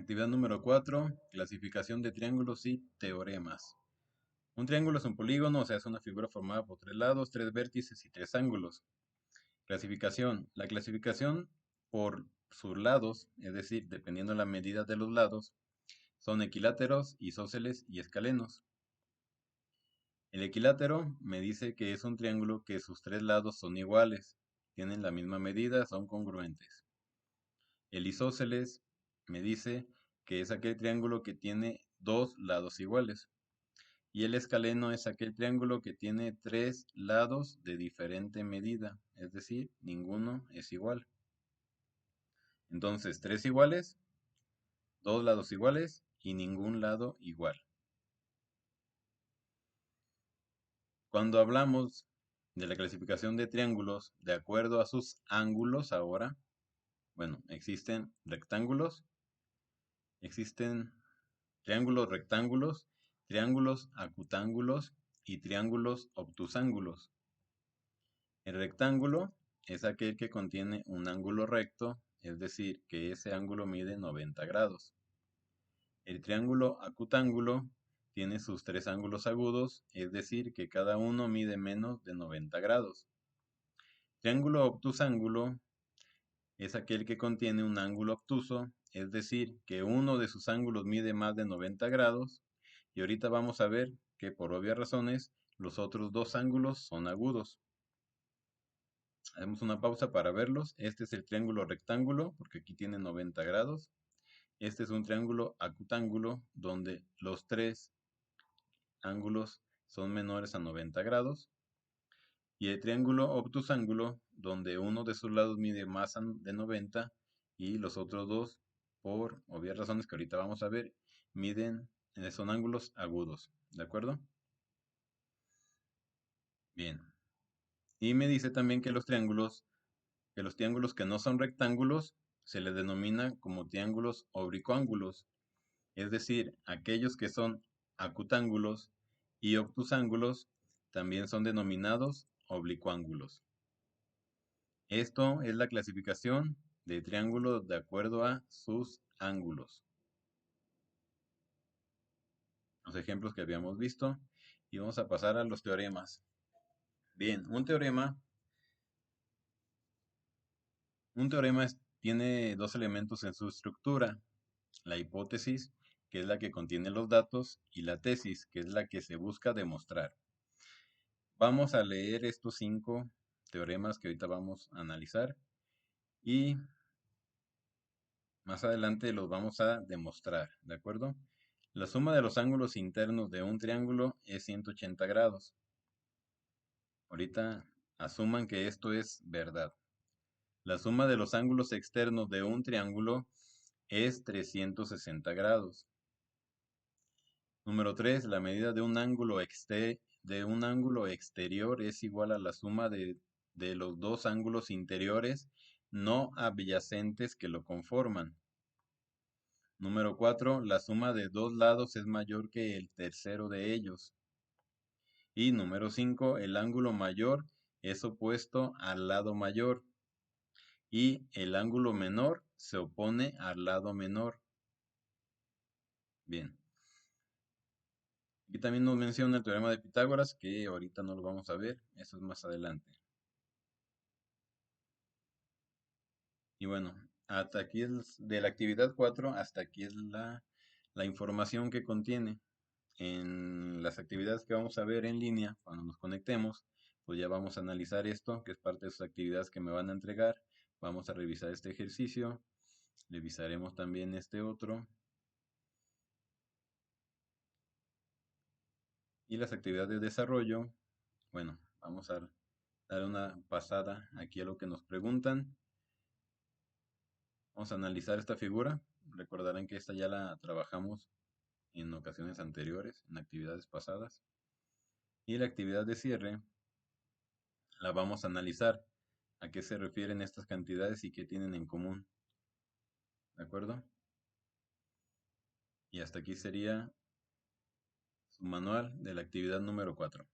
Actividad número 4. Clasificación de triángulos y teoremas. Un triángulo es un polígono, o sea, es una figura formada por tres lados, tres vértices y tres ángulos. Clasificación. La clasificación por sus lados, es decir, dependiendo de la medida de los lados, son equiláteros, isósceles y escalenos. El equilátero me dice que es un triángulo que sus tres lados son iguales, tienen la misma medida, son congruentes. El isósceles me dice que es aquel triángulo que tiene dos lados iguales. Y el escaleno es aquel triángulo que tiene tres lados de diferente medida, es decir, ninguno es igual. Entonces, tres iguales, dos lados iguales y ningún lado igual. Cuando hablamos de la clasificación de triángulos de acuerdo a sus ángulos ahora, bueno, existen rectángulos, existen triángulos rectángulos, triángulos acutángulos y triángulos obtusángulos. El rectángulo es aquel que contiene un ángulo recto, es decir, que ese ángulo mide 90 grados. El triángulo acutángulo tiene sus tres ángulos agudos, es decir, que cada uno mide menos de 90 grados. Triángulo obtusángulo es aquel que contiene un ángulo obtuso, es decir, que uno de sus ángulos mide más de 90 grados. Y ahorita vamos a ver que por obvias razones los otros dos ángulos son agudos. Hacemos una pausa para verlos. Este es el triángulo rectángulo, porque aquí tiene 90 grados. Este es un triángulo acutángulo, donde los tres ángulos son menores a 90 grados. Y el triángulo obtusángulo, donde uno de sus lados mide más de 90 y los otros dos, por obvias razones que ahorita vamos a ver, son ángulos agudos. ¿De acuerdo? Bien. Y me dice también que los triángulos que no son rectángulos se les denomina como triángulos oblicuángulos, es decir, aquellos que son acutángulos y obtusángulos también son denominados oblicuángulos. Esto es la clasificación de triángulos de acuerdo a sus ángulos. Los ejemplos que habíamos visto y vamos a pasar a los teoremas. Bien, un teorema tiene dos elementos en su estructura: la hipótesis, que es la que contiene los datos, y la tesis, que es la que se busca demostrar. Vamos a leer estos 5 teoremas que ahorita vamos a analizar y más adelante los vamos a demostrar, ¿de acuerdo? La suma de los ángulos internos de un triángulo es 180 grados. Ahorita asuman que esto es verdad. La suma de los ángulos externos de un triángulo es 360 grados. Número 3. La medida de un ángulo exterior es igual a la suma de los dos ángulos interiores no adyacentes que lo conforman. Número 4. La suma de dos lados es mayor que el tercero de ellos. Y número 5. El ángulo mayor es opuesto al lado mayor. Y el ángulo menor se opone al lado menor. Bien. Aquí también nos menciona el teorema de Pitágoras, que ahorita no lo vamos a ver, eso es más adelante. Y bueno, hasta aquí es de la actividad 4, hasta aquí es la información que contiene. En las actividades que vamos a ver en línea, cuando nos conectemos, pues ya vamos a analizar esto, que es parte de sus actividades que me van a entregar. Vamos a revisar este ejercicio, revisaremos también este otro. Y las actividades de desarrollo, bueno, vamos a dar una pasada aquí a lo que nos preguntan. Vamos a analizar esta figura. Recordarán que esta ya la trabajamos en ocasiones anteriores, en actividades pasadas. Y la actividad de cierre la vamos a analizar. ¿A qué se refieren estas cantidades y qué tienen en común? ¿De acuerdo? Y hasta aquí sería su manual de la actividad número 4.